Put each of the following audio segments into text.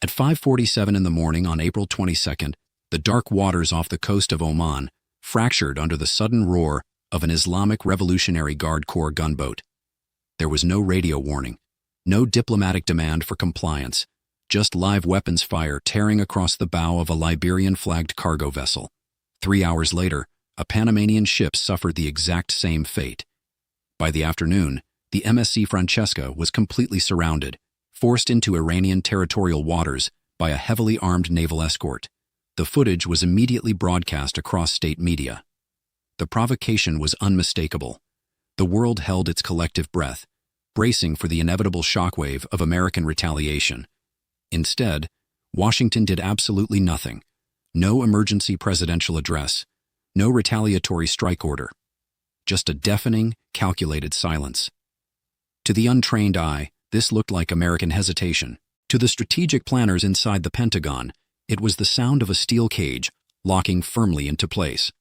At 5:47 in the morning on April 22nd, the dark waters off the coast of Oman fractured under the sudden roar of an Islamic Revolutionary Guard Corps gunboat. There was no radio warning, no diplomatic demand for compliance, just live weapons fire tearing across the bow of a Liberian-flagged cargo vessel. 3 hours later, a Panamanian ship suffered the exact same fate. By the afternoon, the MSC Francesca was completely surrounded, forced into Iranian territorial waters by a heavily armed naval escort. The footage was immediately broadcast across state media. The provocation was unmistakable. The world held its collective breath, bracing for the inevitable shockwave of American retaliation. Instead, Washington did absolutely nothing. No emergency presidential address, no retaliatory strike order. Just a deafening, calculated silence. To the untrained eye, this looked like American hesitation. To the strategic planners inside the Pentagon, it was the sound of a steel cage locking firmly into place.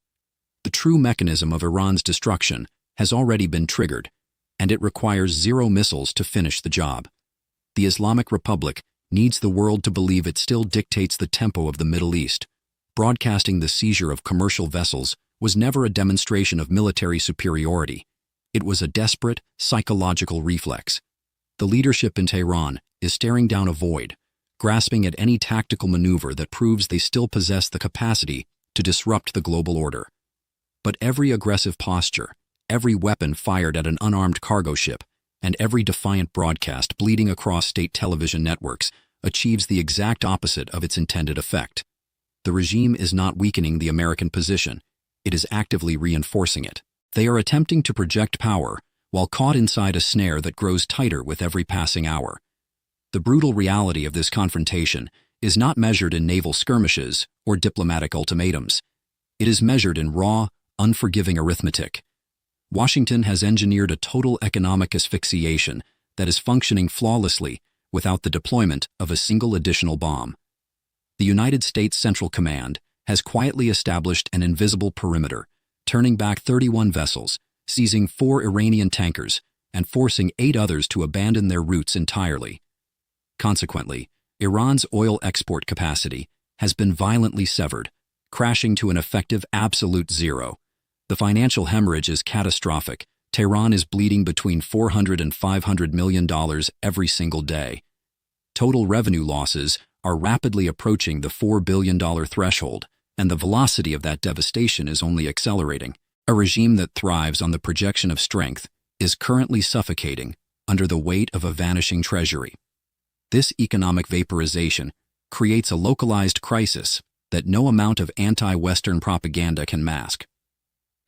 The true mechanism of Iran's destruction has already been triggered, and it requires 0 missiles to finish the job. The Islamic Republic needs the world to believe it still dictates the tempo of the Middle East. Broadcasting the seizure of commercial vessels was never a demonstration of military superiority. It was a desperate, psychological reflex. The leadership in Tehran is staring down a void, grasping at any tactical maneuver that proves they still possess the capacity to disrupt the global order. But every aggressive posture, every weapon fired at an unarmed cargo ship, and every defiant broadcast bleeding across state television networks achieves the exact opposite of its intended effect. The regime is not weakening the American position, it is actively reinforcing it. They are attempting to project power while caught inside a snare that grows tighter with every passing hour. The brutal reality of this confrontation is not measured in naval skirmishes or diplomatic ultimatums. It is measured in raw, unforgiving arithmetic. Washington has engineered a total economic asphyxiation that is functioning flawlessly without the deployment of a single additional bomb. The United States Central Command has quietly established an invisible perimeter, turning back 31 vessels, seizing 4 Iranian tankers, and forcing 8 others to abandon their routes entirely. Consequently, Iran's oil export capacity has been violently severed, crashing to an effective absolute zero. The financial hemorrhage is catastrophic. Tehran is bleeding between $400 and $500 million every single day. Total revenue losses are rapidly approaching the $4 billion threshold, and the velocity of that devastation is only accelerating. A regime that thrives on the projection of strength is currently suffocating under the weight of a vanishing treasury. This economic vaporization creates a localized crisis that no amount of anti-Western propaganda can mask.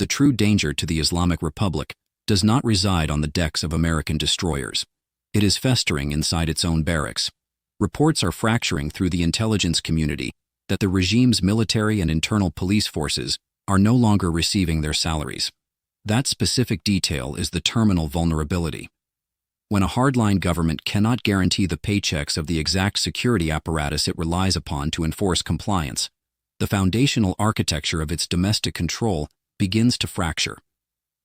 The true danger to the Islamic Republic does not reside on the decks of American destroyers. It is festering inside its own barracks. Reports are fracturing through the intelligence community that the regime's military and internal police forces are no longer receiving their salaries. That specific detail is the terminal vulnerability. When a hardline government cannot guarantee the paychecks of the exact security apparatus it relies upon to enforce compliance, the foundational architecture of its domestic control begins to fracture.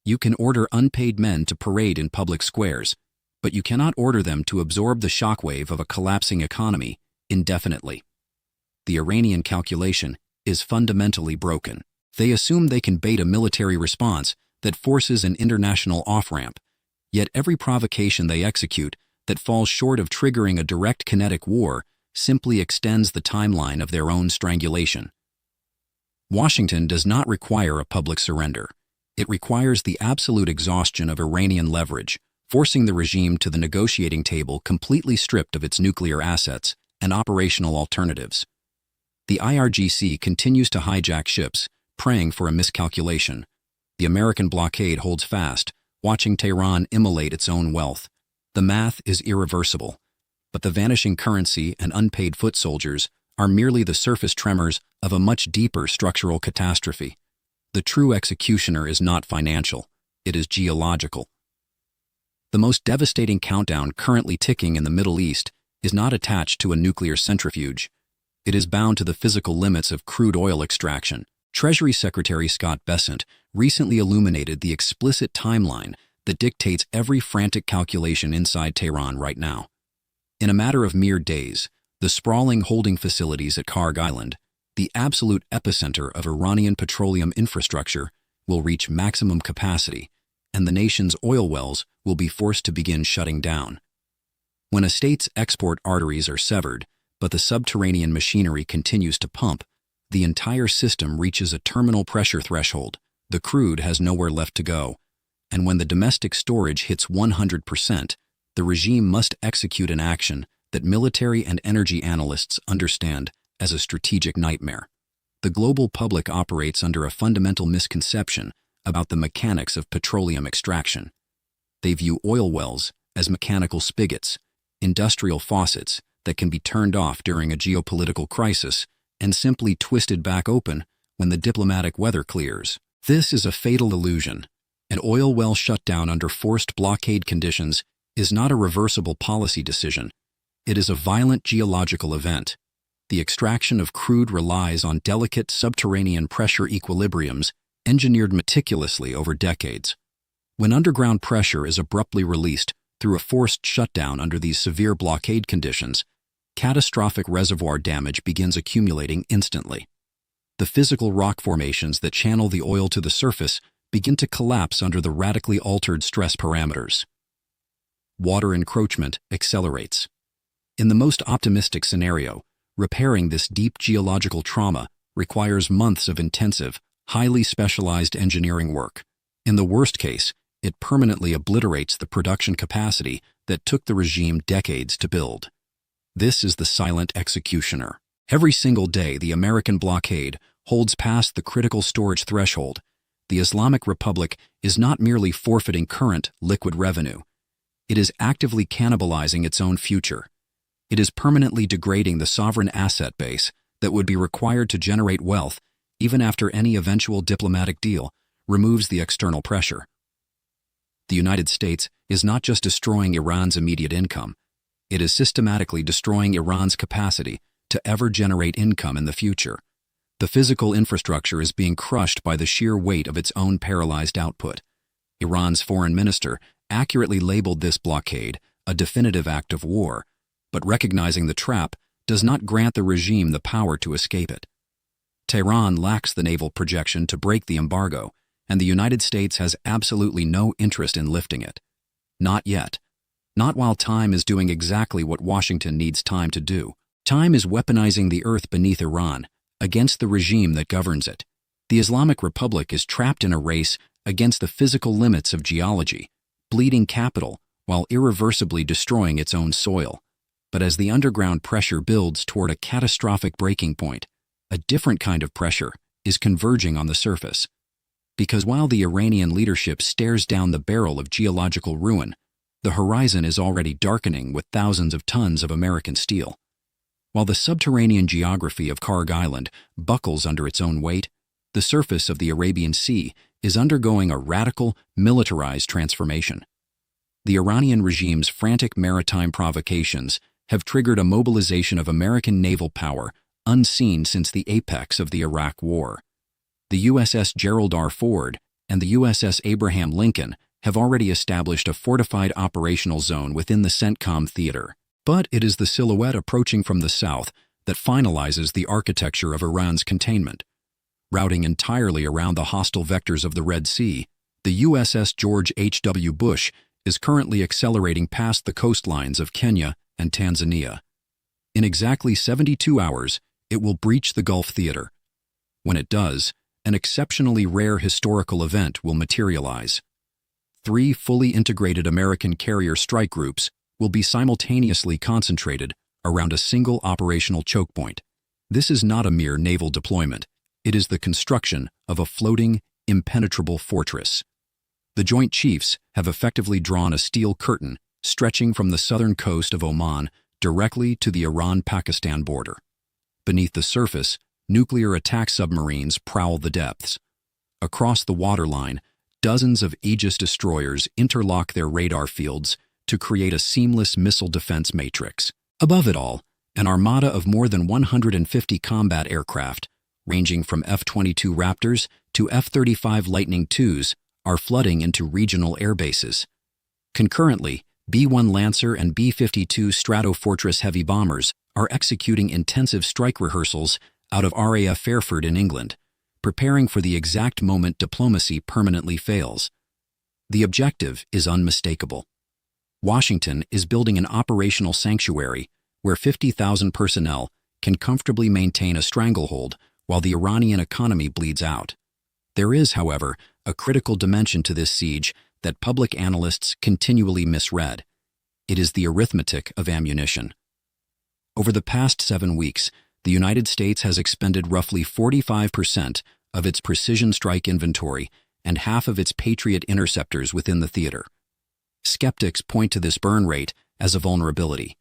You can order unpaid men to parade in public squares, but you cannot order them to absorb the shockwave of a collapsing economy indefinitely. The Iranian calculation is fundamentally broken. They assume they can bait a military response that forces an international off-ramp, yet every provocation they execute that falls short of triggering a direct kinetic war simply extends the timeline of their own strangulation. Washington does not require a public surrender. It requires the absolute exhaustion of Iranian leverage, forcing the regime to the negotiating table completely stripped of its nuclear assets and operational alternatives. The IRGC continues to hijack ships, praying for a miscalculation. The American blockade holds fast, watching Tehran immolate its own wealth. The math is irreversible, but the vanishing currency and unpaid foot soldiers are merely the surface tremors of a much deeper structural catastrophe. The true executioner is not financial, it is geological. The most devastating countdown currently ticking in the Middle East is not attached to a nuclear centrifuge. It is bound to the physical limits of crude oil extraction. Treasury Secretary Scott Bessent recently illuminated the explicit timeline that dictates every frantic calculation inside Tehran right now. In a matter of mere days, The sprawling holding facilities at Karg Island, the absolute epicenter of Iranian petroleum infrastructure, will reach maximum capacity, and the nation's oil wells will be forced to begin shutting down. When a state's export arteries are severed, but the subterranean machinery continues to pump, the entire system reaches a terminal pressure threshold. The crude has nowhere left to go, and when the domestic storage hits 100%, the regime must execute an action that military and energy analysts understand as a strategic nightmare. The global public operates under a fundamental misconception about the mechanics of petroleum extraction. They view oil wells as mechanical spigots, industrial faucets that can be turned off during a geopolitical crisis and simply twisted back open when the diplomatic weather clears. This is a fatal illusion. An oil well shutdown under forced blockade conditions is not a reversible policy decision. It is a violent geological event. The extraction of crude relies on delicate subterranean pressure equilibriums engineered meticulously over decades. When underground pressure is abruptly released through a forced shutdown under these severe blockade conditions, catastrophic reservoir damage begins accumulating instantly. The physical rock formations that channel the oil to the surface begin to collapse under the radically altered stress parameters. Water encroachment accelerates. In the most optimistic scenario, repairing this deep geological trauma requires months of intensive, highly specialized engineering work. In the worst case, it permanently obliterates the production capacity that took the regime decades to build. This is the silent executioner. Every single day, the American blockade holds past the critical storage threshold. The Islamic Republic is not merely forfeiting current, liquid revenue. It is actively cannibalizing its own future. It is permanently degrading the sovereign asset base that would be required to generate wealth even after any eventual diplomatic deal removes the external pressure. The United States is not just destroying Iran's immediate income, it is systematically destroying Iran's capacity to ever generate income in the future. The physical infrastructure is being crushed by the sheer weight of its own paralyzed output. Iran's foreign minister accurately labeled this blockade a definitive act of war, but recognizing the trap does not grant the regime the power to escape it. Tehran lacks the naval projection to break the embargo, and the United States has absolutely no interest in lifting it. Not yet. Not while time is doing exactly what Washington needs time to do. Time is weaponizing the earth beneath Iran against the regime that governs it. The Islamic Republic is trapped in a race against the physical limits of geology, bleeding capital while irreversibly destroying its own soil. But as the underground pressure builds toward a catastrophic breaking point, a different kind of pressure is converging on the surface. Because while the Iranian leadership stares down the barrel of geological ruin, the horizon is already darkening with thousands of tons of American steel. While the subterranean geography of Karg Island buckles under its own weight, the surface of the Arabian Sea is undergoing a radical, militarized transformation. The Iranian regime's frantic maritime provocations have triggered a mobilization of American naval power unseen since the apex of the Iraq War. The USS Gerald R. Ford and the USS Abraham Lincoln have already established a fortified operational zone within the CENTCOM theater. But it is the silhouette approaching from the south that finalizes the architecture of Iran's containment. Routing entirely around the hostile vectors of the Red Sea, the USS George H.W. Bush is currently accelerating past the coastlines of Kenya and Tanzania. In exactly 72 hours, it will breach the Gulf theater. When it does, an exceptionally rare historical event will materialize. 3 fully integrated American carrier strike groups will be simultaneously concentrated around a single operational choke point. This is not a mere naval deployment. It is the construction of a floating, impenetrable fortress. The Joint Chiefs have effectively drawn a steel curtain stretching from the southern coast of Oman directly to the Iran-Pakistan border. Beneath the surface, nuclear attack submarines prowl the depths. Across the waterline, dozens of Aegis destroyers interlock their radar fields to create a seamless missile defense matrix. Above it all, an armada of more than 150 combat aircraft, ranging from F-22 Raptors to F-35 Lightning IIs, are flooding into regional air bases. Concurrently, B-1 Lancer and B-52 Stratofortress heavy bombers are executing intensive strike rehearsals out of RAF Fairford in England, preparing for the exact moment diplomacy permanently fails. The objective is unmistakable. Washington is building an operational sanctuary where 50,000 personnel can comfortably maintain a stranglehold while the Iranian economy bleeds out. There is, however, a critical dimension to this siege that public analysts continually misread. It is the arithmetic of ammunition. Over the past 7 weeks, the United States has expended roughly 45% of its precision strike inventory and half of its Patriot interceptors within the theater. Skeptics point to this burn rate as a vulnerability.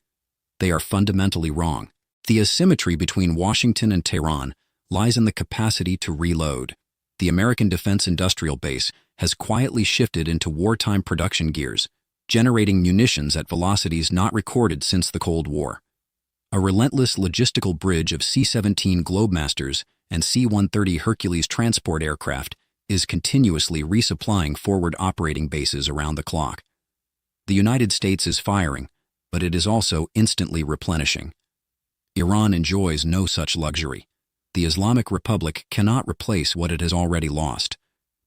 They are fundamentally wrong. The asymmetry between Washington and Tehran lies in the capacity to reload. The American defense industrial base has quietly shifted into wartime production gears, generating munitions at velocities not recorded since the Cold War. A relentless logistical bridge of C-17 Globemasters and C-130 Hercules transport aircraft is continuously resupplying forward operating bases around the clock. The United States is firing, but it is also instantly replenishing. Iran enjoys no such luxury. The Islamic Republic cannot replace what it has already lost.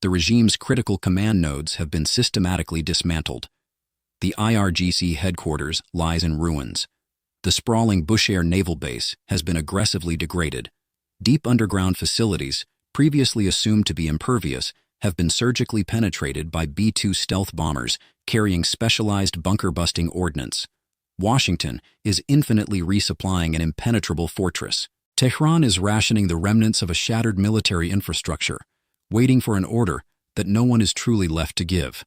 The regime's critical command nodes have been systematically dismantled. The IRGC headquarters lies in ruins. The sprawling Bushehr naval base has been aggressively degraded. Deep underground facilities, previously assumed to be impervious, have been surgically penetrated by B-2 stealth bombers carrying specialized bunker-busting ordnance. Washington is infinitely resupplying an impenetrable fortress. Tehran is rationing the remnants of a shattered military infrastructure, waiting for an order that no one is truly left to give.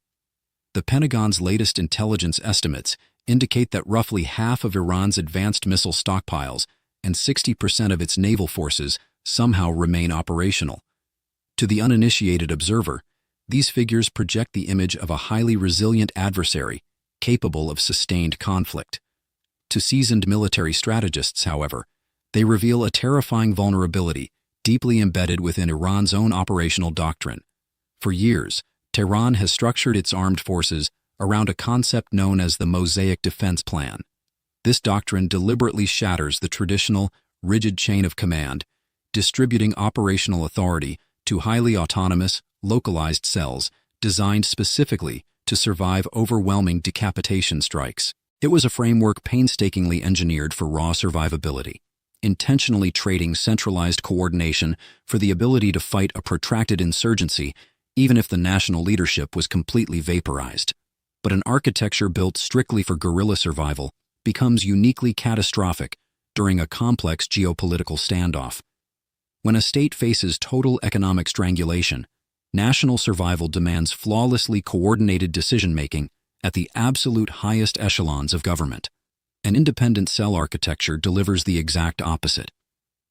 The Pentagon's latest intelligence estimates indicate that roughly half of Iran's advanced missile stockpiles and 60% of its naval forces somehow remain operational. To the uninitiated observer, these figures project the image of a highly resilient adversary capable of sustained conflict. To seasoned military strategists, however, they reveal a terrifying vulnerability deeply embedded within Iran's own operational doctrine. For years, Tehran has structured its armed forces around a concept known as the Mosaic Defense Plan. This doctrine deliberately shatters the traditional, rigid chain of command, distributing operational authority to highly autonomous, localized cells designed specifically to survive overwhelming decapitation strikes. It was a framework painstakingly engineered for raw survivability, intentionally trading centralized coordination for the ability to fight a protracted insurgency even if the national leadership was completely vaporized. But an architecture built strictly for guerrilla survival becomes uniquely catastrophic during a complex geopolitical standoff. When a state faces total economic strangulation, national survival demands flawlessly coordinated decision-making at the absolute highest echelons of government. An independent cell architecture delivers the exact opposite.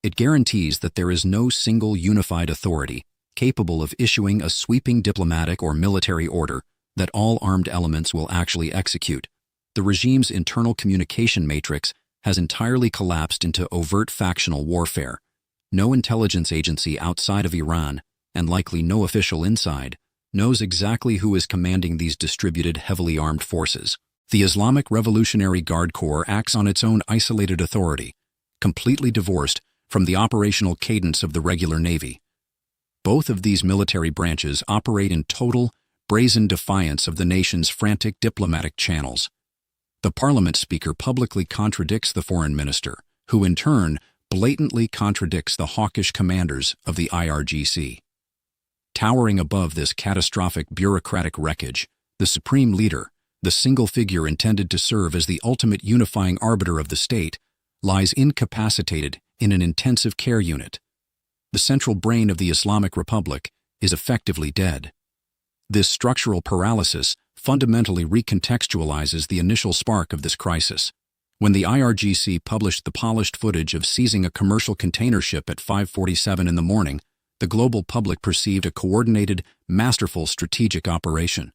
It guarantees that there is no single unified authority capable of issuing a sweeping diplomatic or military order that all armed elements will actually execute. The regime's internal communication matrix has entirely collapsed into overt factional warfare. No intelligence agency outside of Iran, and likely no official inside, knows exactly who is commanding these distributed, heavily armed forces. The Islamic Revolutionary Guard Corps acts on its own isolated authority, completely divorced from the operational cadence of the regular Navy. Both of these military branches operate in total, brazen defiance of the nation's frantic diplomatic channels. The parliament speaker publicly contradicts the foreign minister, who in turn blatantly contradicts the hawkish commanders of the IRGC. Towering above this catastrophic bureaucratic wreckage, the supreme leader, the single figure intended to serve as the ultimate unifying arbiter of the state, lies incapacitated in an intensive care unit. The central brain of the Islamic Republic is effectively dead. This structural paralysis fundamentally recontextualizes the initial spark of this crisis. When the IRGC published the polished footage of seizing a commercial container ship at 5:47 in the morning, the global public perceived a coordinated, masterful strategic operation.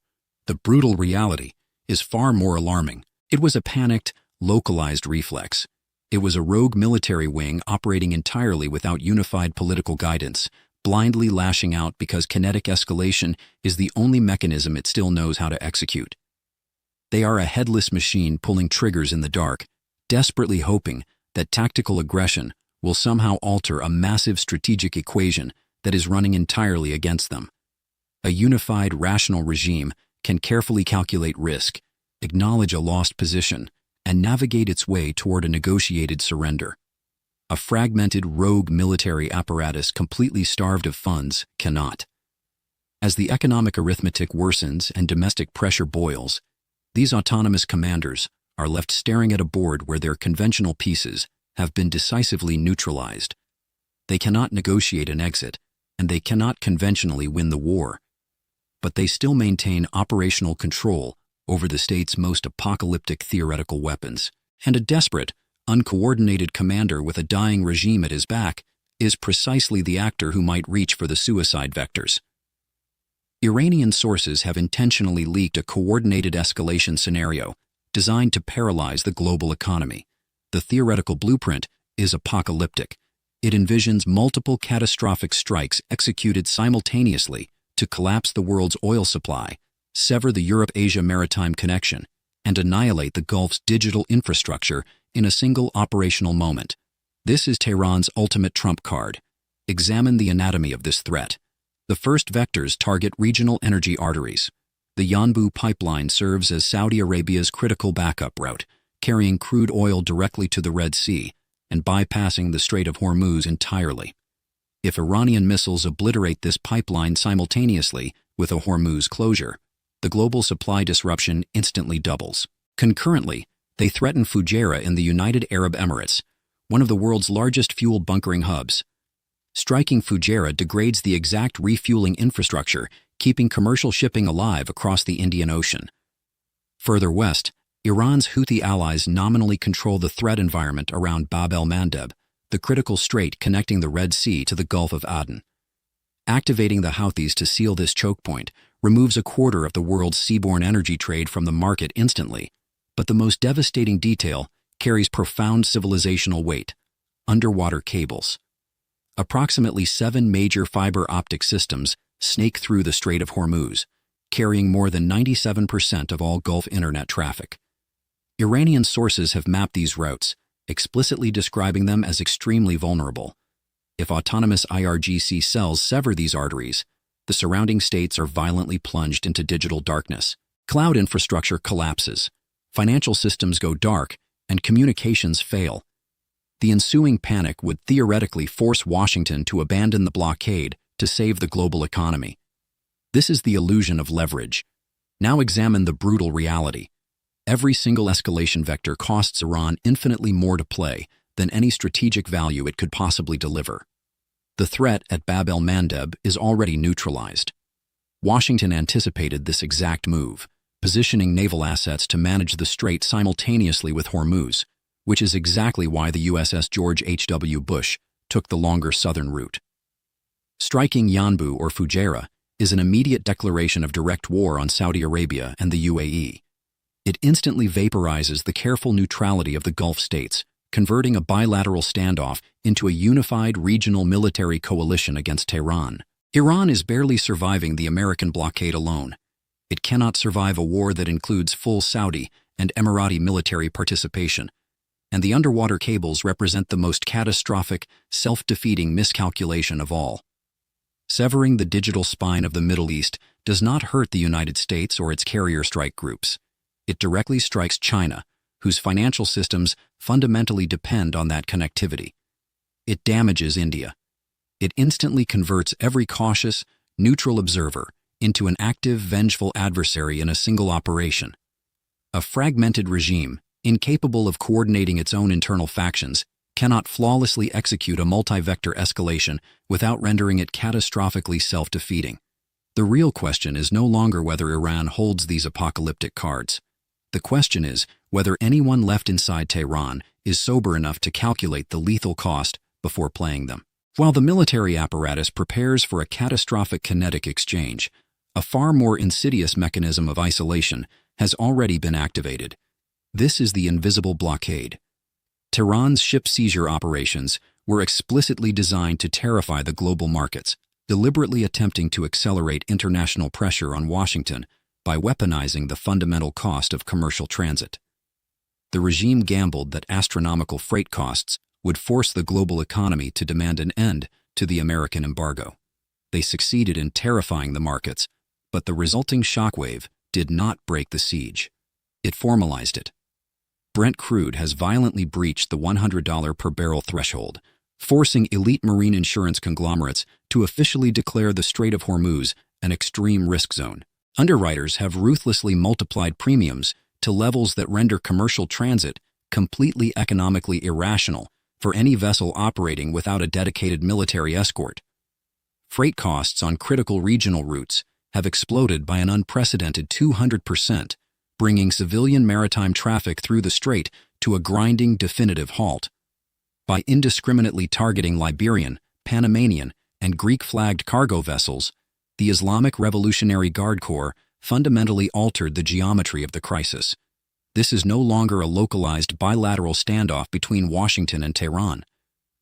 The brutal reality is far more alarming. It was a panicked, localized reflex. It was a rogue military wing operating entirely without unified political guidance, blindly lashing out because kinetic escalation is the only mechanism it still knows how to execute. They are a headless machine pulling triggers in the dark, desperately hoping that tactical aggression will somehow alter a massive strategic equation that is running entirely against them. A unified, rational regime can carefully calculate risk, acknowledge a lost position, and navigate its way toward a negotiated surrender. A fragmented, rogue military apparatus completely starved of funds cannot. As the economic arithmetic worsens and domestic pressure boils, these autonomous commanders are left staring at a board where their conventional pieces have been decisively neutralized. They cannot negotiate an exit, and they cannot conventionally win the war. But they still maintain operational control over the state's most apocalyptic theoretical weapons. And a desperate, uncoordinated commander with a dying regime at his back is precisely the actor who might reach for the suicide vectors. Iranian sources have intentionally leaked a coordinated escalation scenario designed to paralyze the global economy. The theoretical blueprint is apocalyptic. It envisions multiple catastrophic strikes executed simultaneously to collapse the world's oil supply, sever the Europe-Asia maritime connection, and annihilate the Gulf's digital infrastructure in a single operational moment. This is Tehran's ultimate trump card. Examine the anatomy of this threat. The first vectors target regional energy arteries. The Yanbu pipeline serves as Saudi Arabia's critical backup route, carrying crude oil directly to the Red Sea and bypassing the Strait of Hormuz entirely. If Iranian missiles obliterate this pipeline simultaneously with a Hormuz closure, the global supply disruption instantly doubles. Concurrently, they threaten Fujairah in the United Arab Emirates, one of the world's largest fuel bunkering hubs. Striking Fujairah degrades the exact refueling infrastructure, keeping commercial shipping alive across the Indian Ocean. Further west, Iran's Houthi allies nominally control the threat environment around Bab el-Mandeb, the critical strait connecting the Red Sea to the Gulf of Aden. Activating the Houthis to seal this choke point removes a quarter of the world's seaborne energy trade from the market instantly, but the most devastating detail carries profound civilizational weight: underwater cables. Approximately 7 major fiber optic systems snake through the Strait of Hormuz, carrying more than 97% of all Gulf internet traffic. Iranian sources have mapped these routes, explicitly describing them as extremely vulnerable. If autonomous IRGC cells sever these arteries, the surrounding states are violently plunged into digital darkness. Cloud infrastructure collapses, financial systems go dark, and communications fail. The ensuing panic would theoretically force Washington to abandon the blockade to save the global economy. This is the illusion of leverage. Now examine the brutal reality. Every single escalation vector costs Iran infinitely more to play than any strategic value it could possibly deliver. The threat at Bab el-Mandeb is already neutralized. Washington anticipated this exact move, positioning naval assets to manage the strait simultaneously with Hormuz, which is exactly why the USS George H.W. Bush took the longer southern route. Striking Yanbu or Fujairah is an immediate declaration of direct war on Saudi Arabia and the UAE. It instantly vaporizes the careful neutrality of the Gulf states, converting a bilateral standoff into a unified regional military coalition against Tehran. Iran is barely surviving the American blockade alone. It cannot survive a war that includes full Saudi and Emirati military participation, and the underwater cables represent the most catastrophic, self-defeating miscalculation of all. Severing the digital spine of the Middle East does not hurt the United States or its carrier strike groups. It directly strikes China, whose financial systems fundamentally depend on that connectivity. It damages India. It instantly converts every cautious, neutral observer into an active, vengeful adversary in a single operation. A fragmented regime, incapable of coordinating its own internal factions, cannot flawlessly execute a multi-vector escalation without rendering it catastrophically self-defeating. The real question is no longer whether Iran holds these apocalyptic cards. The question is whether anyone left inside Tehran is sober enough to calculate the lethal cost before playing them. While the military apparatus prepares for a catastrophic kinetic exchange, a far more insidious mechanism of isolation has already been activated. This is the invisible blockade. Tehran's ship seizure operations were explicitly designed to terrify the global markets, deliberately attempting to accelerate international pressure on Washington by weaponizing the fundamental cost of commercial transit. The regime gambled that astronomical freight costs would force the global economy to demand an end to the American embargo. They succeeded in terrifying the markets, but the resulting shockwave did not break the siege. It formalized it. Brent crude has violently breached the $100 per barrel threshold, forcing elite marine insurance conglomerates to officially declare the Strait of Hormuz an extreme risk zone. Underwriters have ruthlessly multiplied premiums to levels that render commercial transit completely economically irrational for any vessel operating without a dedicated military escort. Freight costs on critical regional routes have exploded by an unprecedented 200%, bringing civilian maritime traffic through the strait to a grinding definitive halt. By indiscriminately targeting Liberian, Panamanian, and Greek-flagged cargo vessels, the Islamic Revolutionary Guard Corps fundamentally altered the geometry of the crisis. This is no longer a localized bilateral standoff between Washington and Tehran.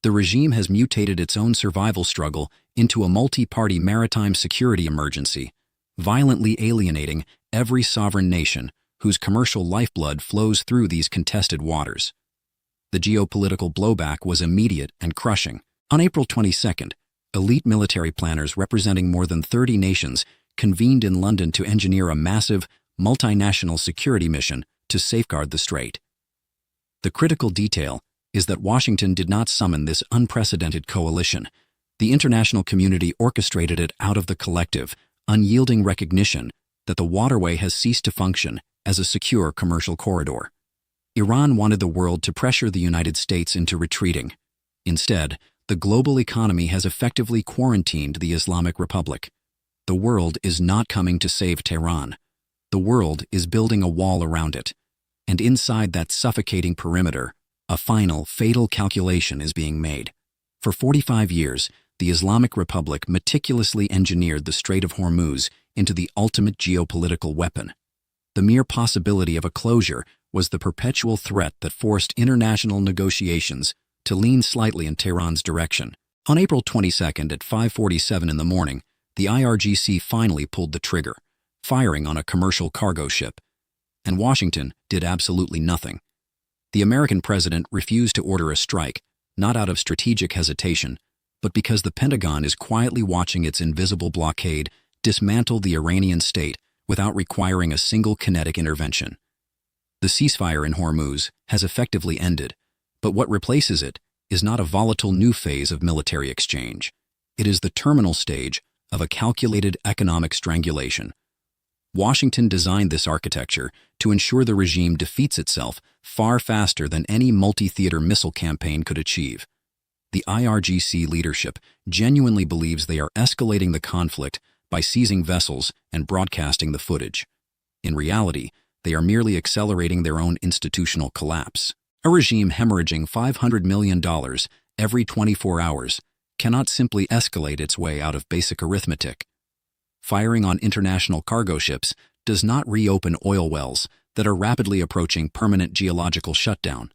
The regime has mutated its own survival struggle into a multi-party maritime security emergency, violently alienating every sovereign nation whose commercial lifeblood flows through these contested waters. The geopolitical blowback was immediate and crushing. On April 22nd, elite military planners representing more than 30 nations convened in London to engineer a massive, multinational security mission to safeguard the strait. The critical detail is that Washington did not summon this unprecedented coalition. The international community orchestrated it out of the collective, unyielding recognition that the waterway has ceased to function as a secure commercial corridor. Iran wanted the world to pressure the United States into retreating. Instead, the global economy has effectively quarantined the Islamic Republic. The world is not coming to save Tehran. The world is building a wall around it. And inside that suffocating perimeter, a final, fatal calculation is being made. For 45 years, the Islamic Republic meticulously engineered the Strait of Hormuz into the ultimate geopolitical weapon. The mere possibility of a closure was the perpetual threat that forced international negotiations to lean slightly in Tehran's direction. On April 22nd at 5:47 in the morning, the IRGC finally pulled the trigger, firing on a commercial cargo ship. And Washington did absolutely nothing. The American president refused to order a strike, not out of strategic hesitation, but because the Pentagon is quietly watching its invisible blockade dismantle the Iranian state without requiring a single kinetic intervention. The ceasefire in Hormuz has effectively ended, but what replaces it is not a volatile new phase of military exchange. It is the terminal stage of a calculated economic strangulation. Washington designed this architecture to ensure the regime defeats itself far faster than any multi-theater missile campaign could achieve. The IRGC leadership genuinely believes they are escalating the conflict by seizing vessels and broadcasting the footage. In reality, they are merely accelerating their own institutional collapse. A regime hemorrhaging $500 million every 24 hours cannot simply escalate its way out of basic arithmetic. Firing on international cargo ships does not reopen oil wells that are rapidly approaching permanent geological shutdown.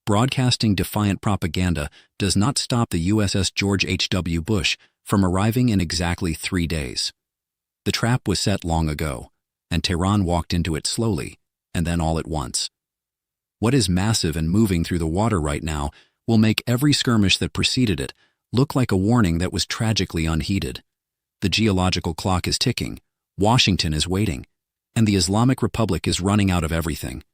Broadcasting defiant propaganda does not stop the USS George H.W. Bush from arriving in exactly 3 days. The trap was set long ago, and Tehran walked into it slowly, and then all at once. What is massive and moving through the water right now will make every skirmish that preceded it look like a warning that was tragically unheeded. The geological clock is ticking, Washington is waiting, and the Islamic Republic is running out of everything.